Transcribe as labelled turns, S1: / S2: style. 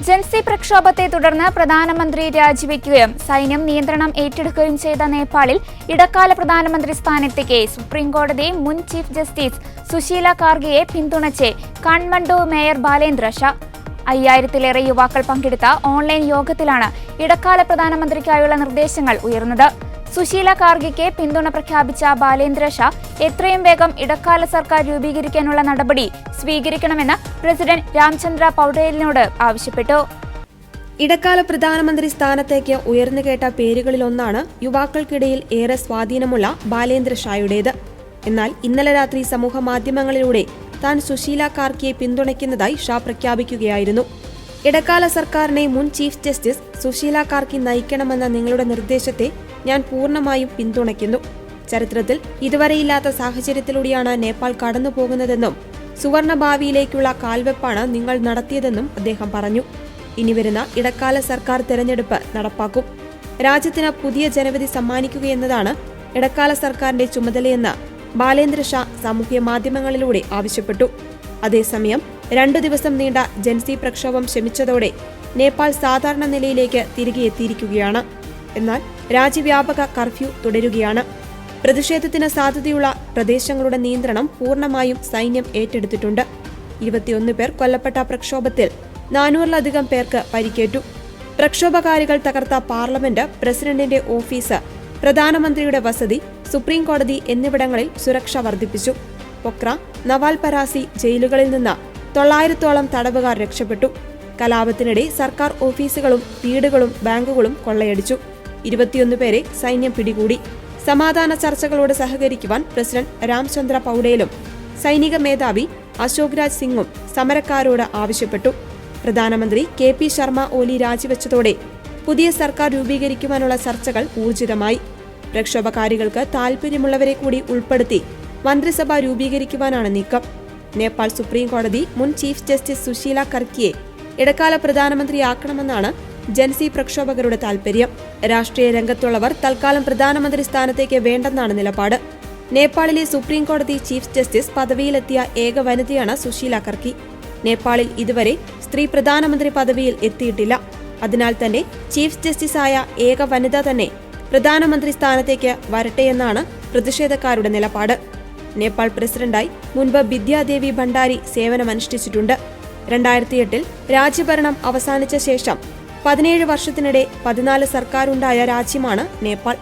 S1: ജൻസി പ്രക്ഷോഭത്തെ തുടർന്ന് പ്രധാനമന്ത്രി രാജിവെക്കുകയും സൈന്യം നിയന്ത്രണം ഏറ്റെടുക്കുകയും ചെയ്ത നേപ്പാളിൽ ഇടക്കാല പ്രധാനമന്ത്രി സ്ഥാനത്തേക്ക് സുപ്രീംകോടതി മുൻ ചീഫ് ജസ്റ്റിസ് സുശീല കാർഗെയെ പിന്തുണച്ച് കാഠ്മണ്ഡു മേയർ ബാലേന്ദ്ര ഷാ. 5000-ലേറെ യുവാക്കൾ പങ്കെടുത്ത ഓൺലൈൻ യോഗത്തിലാണ് ഇടക്കാല പ്രധാനമന്ത്രിക്കായുള്ള നിർദ്ദേശങ്ങൾ ഉയർന്നത്. സുശീല കാർഗെയ്ക്ക് പിന്തുണ പ്രഖ്യാപിച്ച ബാലേന്ദ്ര ഷാ എത്രയും വേഗം ഇടക്കാല സർക്കാർ രൂപീകരിക്കാനുള്ള നടപടി സ്വീകരിക്കണമെന്ന് പ്രസിഡന്റ് രാംചന്ദ്ര പൗഡേലിനോട് ആവശ്യപ്പെട്ടു.
S2: ഇടക്കാല പ്രധാനമന്ത്രി സ്ഥാനത്തേക്ക് ഉയർന്നുകേട്ട പേരുകളിലൊന്നാണ് യുവാക്കൾക്കിടയിൽ ഏറെ സ്വാധീനമുള്ള ബാലേന്ദ്ര ഷായുടേത്. എന്നാൽ ഇന്നലെ രാത്രി സമൂഹ മാധ്യമങ്ങളിലൂടെ താൻ സുശീല കാർഗെയെ പിന്തുണയ്ക്കുന്നതായി ഷാ പ്രഖ്യാപിക്കുകയായിരുന്നു. ഇടക്കാല സർക്കാരിനെ മുൻ ചീഫ് ജസ്റ്റിസ് സുശീല കാർഗെ നയിക്കണമെന്ന നിങ്ങളുടെ നിർദ്ദേശത്തെ ഞാൻ പൂർണ്ണമായും പിന്തുണയ്ക്കുന്നു. ചരിത്രത്തിൽ ഇതുവരെയില്ലാത്ത സാഹചര്യത്തിലൂടെയാണ് നേപ്പാൾ കടന്നുപോകുന്നതെന്നും സുവർണ ഭാവിയിലേക്കുള്ള കാൽവെപ്പാണ് നിങ്ങൾ നടത്തിയതെന്നും അദ്ദേഹം പറഞ്ഞു. ഇനി വരുന്ന ഇടക്കാല സർക്കാർ തെരഞ്ഞെടുപ്പ് നടപ്പാക്കും. രാജ്യത്തിന് പുതിയ ജനവിധി സമ്മാനിക്കുകയെന്നതാണ് ഇടക്കാല സർക്കാരിന്റെ ചുമതലയെന്ന് ബാലേന്ദ്ര ഷാ സാമൂഹ്യ മാധ്യമങ്ങളിലൂടെ ആവശ്യപ്പെട്ടു. അതേസമയം 2 ദിവസം നീണ്ട ജൻസി പ്രക്ഷോഭം ശമിച്ചതോടെ നേപ്പാൾ സാധാരണ നിലയിലേക്ക് തിരികെ എത്തിയിരിക്കുകയാണ്. എന്നാൽ രാജ്യവ്യാപക കർഫ്യൂ തുടരുകയാണ്. പ്രതിഷേധത്തിന് സാധ്യതയുള്ള പ്രദേശങ്ങളുടെ നിയന്ത്രണം പൂർണ്ണമായും സൈന്യം ഏറ്റെടുത്തിട്ടുണ്ട്. 21 പേർ കൊല്ലപ്പെട്ട പ്രക്ഷോഭത്തിൽ 400-ലധികം പേർക്ക് പരിക്കേറ്റു. പ്രക്ഷോഭകാരികൾ തകർത്ത പാർലമെന്റ്, പ്രസിഡന്റിന്റെ ഓഫീസ്, പ്രധാനമന്ത്രിയുടെ വസതി, സുപ്രീംകോടതി എന്നിവിടങ്ങളിൽ സുരക്ഷ വർദ്ധിപ്പിച്ചു. പൊക്ര, നവാൽപരാസി ജയിലുകളിൽ നിന്ന് 900-ഓളം തടവുകാർ രക്ഷപ്പെട്ടു. കലാപത്തിനിടെ സർക്കാർ ഓഫീസുകളും വീടുകളും ബാങ്കുകളും കൊള്ളയടിച്ചു. 21 പേരെ സൈന്യം പിടികൂടി. സമാധാന ചർച്ചകളോട് സഹകരിക്കുവാൻ പ്രസിഡന്റ് രാംചന്ദ്ര പൗഡേലും സൈനിക മേധാവി അശോക് രാജ് സിംഗും സമരക്കാരോട് ആവശ്യപ്പെട്ടു. പ്രധാനമന്ത്രി KP ശർമ്മ ഓലി രാജിവെച്ചതോടെ പുതിയ സർക്കാർ രൂപീകരിക്കുവാനുള്ള ചർച്ചകൾ ഊർജിതമായി. പ്രക്ഷോഭകാരികൾക്ക് താൽപര്യമുള്ളവരെ കൂടി ഉൾപ്പെടുത്തി മന്ത്രിസഭ രൂപീകരിക്കുവാനാണ് നീക്കം. നേപ്പാൾ സുപ്രീംകോടതി മുൻ ചീഫ് ജസ്റ്റിസ് സുശീല കാർഗെയെ ഇടക്കാല പ്രധാനമന്ത്രിയാക്കണമെന്നാണ് ജൻസി പ്രക്ഷോഭകരുടെ താൽപര്യം. രാഷ്ട്രീയ രംഗത്തുള്ളവർ തൽക്കാലം പ്രധാനമന്ത്രി സ്ഥാനത്തേക്ക് വേണ്ടെന്നാണ് നിലപാട്. നേപ്പാളിലെ സുപ്രീംകോടതി ചീഫ് ജസ്റ്റിസ് പദവിയിലെത്തിയ ഏക വനിതയാണ് സുശീല കാർഗെ. നേപ്പാളിൽ ഇതുവരെ സ്ത്രീ പ്രധാനമന്ത്രി പദവിയിൽ എത്തിയിട്ടില്ല. അതിനാൽ തന്നെ ചീഫ് ജസ്റ്റിസായ ഏക വനിത തന്നെ പ്രധാനമന്ത്രി സ്ഥാനത്തേക്ക് വരട്ടെയെന്നാണ് പ്രതിഷേധക്കാരുടെ നിലപാട്. നേപ്പാൾ പ്രസിഡന്റായി മുൻപ് ബിദ്യാദേവി ഭണ്ഡാരി സേവനമനുഷ്ഠിച്ചിട്ടുണ്ട്. 2008-ൽ രാജ്യഭരണം അവസാനിച്ച ശേഷം 17 വർഷത്തിനിടെ 14 സർക്കാരുണ്ടായ രാജ്യമാണ് നേപ്പാൾ.